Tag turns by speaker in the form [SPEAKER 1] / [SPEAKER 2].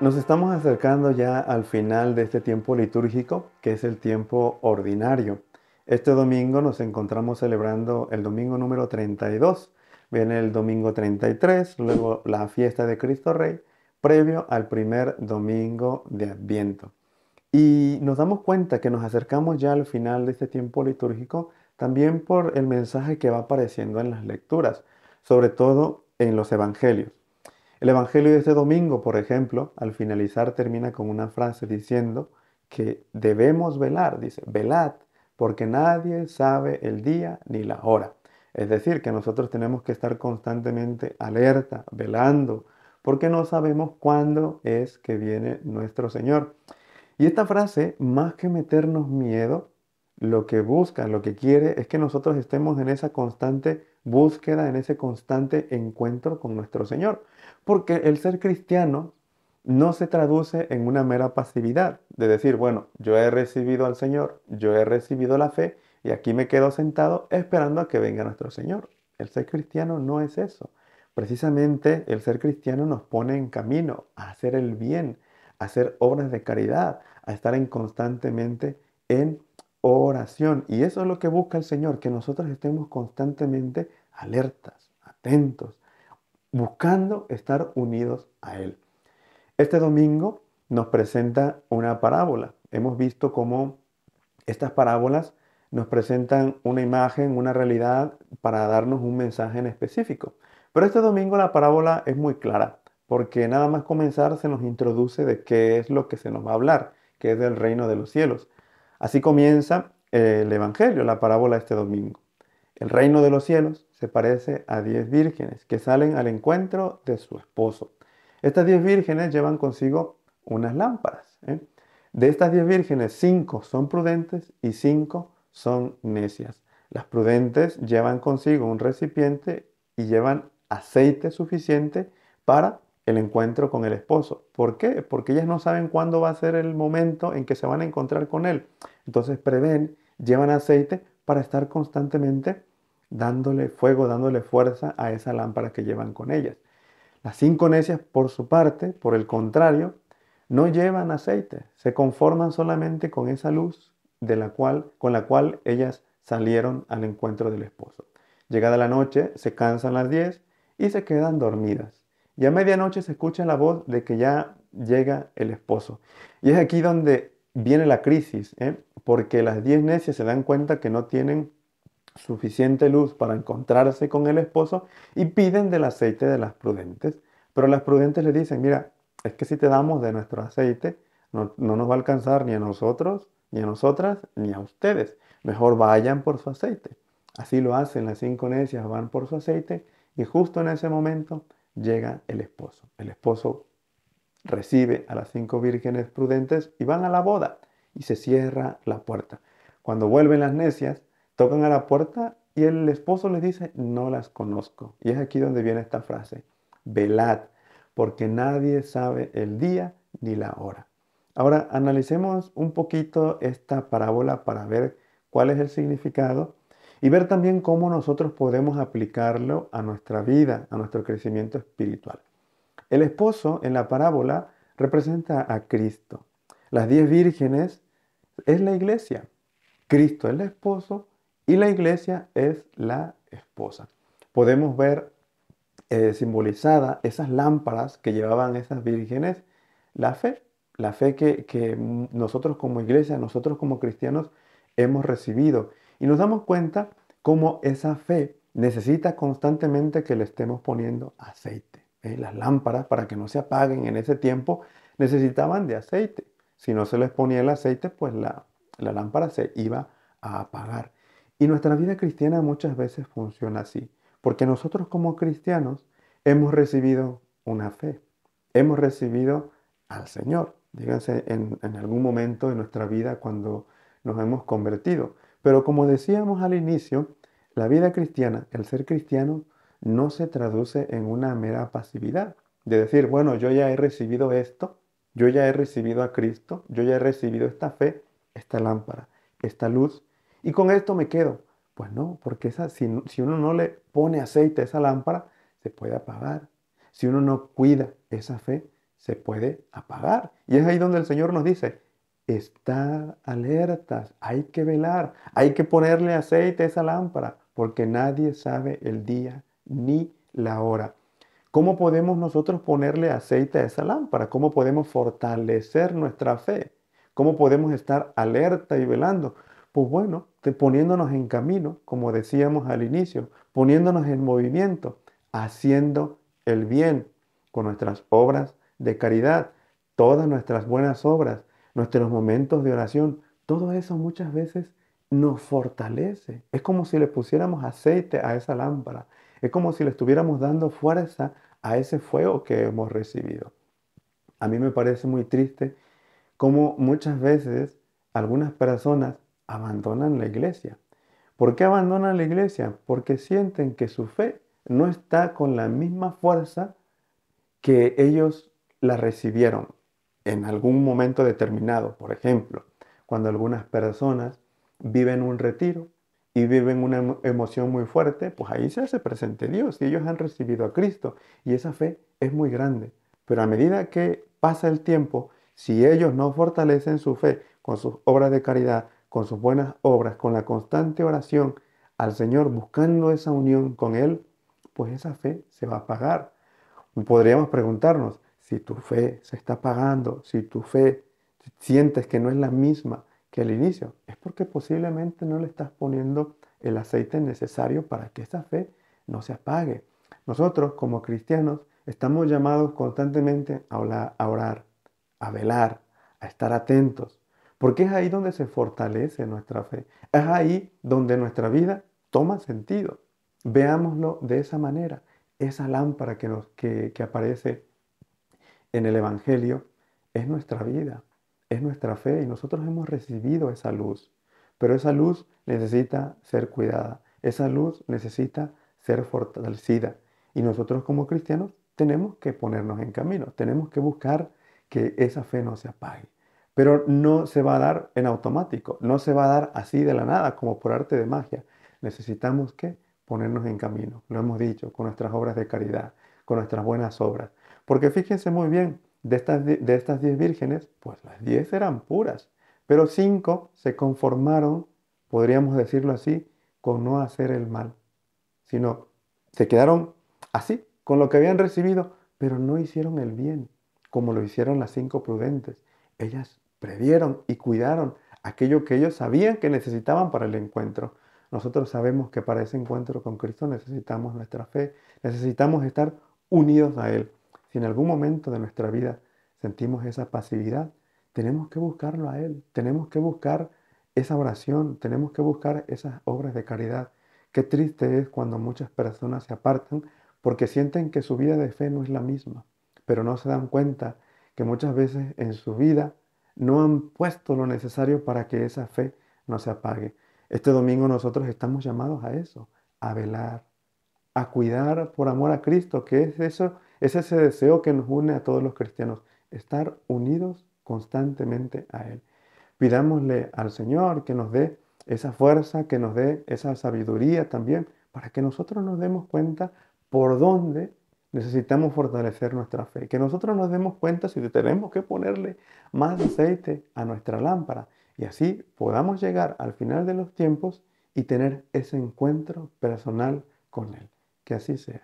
[SPEAKER 1] Nos estamos acercando ya al final de este tiempo litúrgico, que es el tiempo ordinario. Este domingo nos encontramos celebrando el domingo número 32. Viene el domingo 33, luego la fiesta de Cristo Rey, previo al primer domingo de Adviento. Y nos damos cuenta que nos acercamos ya al final de este tiempo litúrgico también por el mensaje que va apareciendo en las lecturas, sobre todo en los evangelios. El Evangelio de este domingo, por ejemplo, al finalizar termina con una frase diciendo que debemos velar, dice, velad, porque nadie sabe el día ni la hora. Es decir, que nosotros tenemos que estar constantemente alerta, velando, porque no sabemos cuándo es que viene nuestro Señor. Y esta frase, más que meternos miedo, lo que busca, lo que quiere es que nosotros estemos en esa constante búsqueda, en ese constante encuentro con nuestro Señor. Porque el ser cristiano no se traduce en una mera pasividad, de decir, bueno, yo he recibido al Señor, yo he recibido la fe y aquí me quedo sentado esperando a que venga nuestro Señor. El ser cristiano no es eso. Precisamente el ser cristiano nos pone en camino a hacer el bien, a hacer obras de caridad, a estar constantemente en oración. Y eso es lo que busca el Señor, que nosotros estemos constantemente alertas, atentos, buscando estar unidos a Él. Este domingo nos presenta una parábola. Hemos visto cómo estas parábolas nos presentan una imagen, una realidad para darnos un mensaje en específico. Pero este domingo la parábola es muy clara, porque nada más comenzar se nos introduce de qué es lo que se nos va a hablar, que es del reino de los cielos. Así comienza el Evangelio, la parábola este domingo. El reino de los cielos se parece a 10 vírgenes que salen al encuentro de su esposo. Estas 10 vírgenes llevan consigo unas lámparas, ¿eh? De estas 10 vírgenes, 5 son prudentes y 5 son necias. Las prudentes llevan consigo un recipiente y llevan aceite suficiente para el encuentro con el esposo. ¿Por qué? Porque ellas no saben cuándo va a ser el momento en que se van a encontrar con él. Entonces prevén, llevan aceite para estar constantemente dándole fuego, dándole fuerza a esa lámpara que llevan con ellas. Las 5 necias, por su parte, por el contrario, no llevan aceite, se conforman solamente con esa luz con la cual ellas salieron al encuentro del esposo. Llegada la noche, se cansan las 10 y se quedan dormidas. Y a medianoche se escucha la voz de que ya llega el esposo. Y es aquí donde viene la crisis, ¿eh? Porque las 10 necias se dan cuenta que no tienen suficiente luz para encontrarse con el esposo y piden del aceite de las prudentes. Pero las prudentes le dicen, mira, es que si te damos de nuestro aceite, no nos va a alcanzar ni a nosotros, ni a nosotras, ni a ustedes. Mejor vayan por su aceite. Así lo hacen las 5 necias, van por su aceite y justo en ese momento llega el esposo. El esposo recibe a las 5 vírgenes prudentes y van a la boda y se cierra la puerta. Cuando vuelven las necias, tocan a la puerta y el esposo les dice, no las conozco. Y es aquí donde viene esta frase, velad, porque nadie sabe el día ni la hora. Ahora analicemos un poquito esta parábola para ver cuál es el significado y ver también cómo nosotros podemos aplicarlo a nuestra vida, a nuestro crecimiento espiritual. El esposo en la parábola representa a Cristo. Las 10 vírgenes es la iglesia. Cristo es el esposo y la iglesia es la esposa. Podemos ver simbolizada esas lámparas que llevaban esas vírgenes, la fe, la fe que nosotros como iglesia, nosotros como cristianos hemos recibido. Y nos damos cuenta cómo esa fe necesita constantemente que le estemos poniendo aceite. Las lámparas, para que no se apaguen en ese tiempo, necesitaban de aceite. Si no se les ponía el aceite, pues la lámpara se iba a apagar. Y nuestra vida cristiana muchas veces funciona así, porque nosotros como cristianos hemos recibido una fe, hemos recibido al Señor, díganse en algún momento de nuestra vida cuando nos hemos convertido. Pero como decíamos al inicio, la vida cristiana, el ser cristiano, no se traduce en una mera pasividad, de decir, bueno, yo ya he recibido esto, yo ya he recibido a Cristo, yo ya he recibido esta fe, esta lámpara, esta luz, y con esto me quedo. Pues no, porque si uno no le pone aceite a esa lámpara, se puede apagar. Si uno no cuida esa fe, se puede apagar. Y es ahí donde el Señor nos dice, estar alertas, hay que velar, hay que ponerle aceite a esa lámpara, porque nadie sabe el día ni la hora. ¿Cómo podemos nosotros ponerle aceite a esa lámpara? ¿Cómo podemos fortalecer nuestra fe? ¿Cómo podemos estar alerta y velando? Pues bueno, poniéndonos en camino, como decíamos al inicio, poniéndonos en movimiento, haciendo el bien con nuestras obras de caridad, todas nuestras buenas obras, nuestros momentos de oración, todo eso muchas veces nos fortalece. Es como si le pusiéramos aceite a esa lámpara. Es como si le estuviéramos dando fuerza a ese fuego que hemos recibido. A mí me parece muy triste cómo muchas veces algunas personas abandonan la iglesia. ¿Por qué abandonan la iglesia? Porque sienten que su fe no está con la misma fuerza que ellos la recibieron en algún momento determinado. Por ejemplo, cuando algunas personas viven un retiro y viven una emoción muy fuerte, pues ahí se hace presente Dios y ellos han recibido a Cristo y esa fe es muy grande. Pero a medida que pasa el tiempo, si ellos no fortalecen su fe con sus obras de caridad, con sus buenas obras, con la constante oración al Señor, buscando esa unión con Él, pues esa fe se va a apagar. Podríamos preguntarnos si tu fe se está apagando, si tu fe sientes que no es la misma que al inicio, es porque posiblemente no le estás poniendo el aceite necesario para que esa fe no se apague. Nosotros como cristianos estamos llamados constantemente a orar, a velar, a estar atentos, porque es ahí donde se fortalece nuestra fe, es ahí donde nuestra vida toma sentido. Veámoslo de esa manera. Esa lámpara que aparece en el Evangelio es nuestra vida, es nuestra fe y nosotros hemos recibido esa luz. Pero esa luz necesita ser cuidada, esa luz necesita ser fortalecida. Y nosotros como cristianos tenemos que ponernos en camino, tenemos que buscar que esa fe no se apague. Pero no se va a dar en automático, no se va a dar así de la nada, como por arte de magia. Necesitamos que ponernos en camino, lo hemos dicho, con nuestras obras de caridad, con nuestras buenas obras. Porque fíjense muy bien, de estas 10 vírgenes, pues las 10 eran puras, pero 5 se conformaron, podríamos decirlo así, con no hacer el mal, sino se quedaron así, con lo que habían recibido, pero no hicieron el bien, como lo hicieron las 5 prudentes. Ellas previeron y cuidaron aquello que ellos sabían que necesitaban para el encuentro. Nosotros sabemos que para ese encuentro con Cristo necesitamos nuestra fe, necesitamos estar unidos a Él. Si en algún momento de nuestra vida sentimos esa pasividad, tenemos que buscarlo a Él, tenemos que buscar esa oración, tenemos que buscar esas obras de caridad. Qué triste es cuando muchas personas se apartan porque sienten que su vida de fe no es la misma, pero no se dan cuenta que muchas veces en su vida no han puesto lo necesario para que esa fe no se apague. Este domingo nosotros estamos llamados a eso, a velar, a cuidar por amor a Cristo, que es eso, es ese deseo que nos une a todos los cristianos, estar unidos constantemente a Él. Pidámosle al Señor que nos dé esa fuerza, que nos dé esa sabiduría también, para que nosotros nos demos cuenta por dónde necesitamos fortalecer nuestra fe, que nosotros nos demos cuenta si tenemos que ponerle más aceite a nuestra lámpara y así podamos llegar al final de los tiempos y tener ese encuentro personal con Él. Que así sea.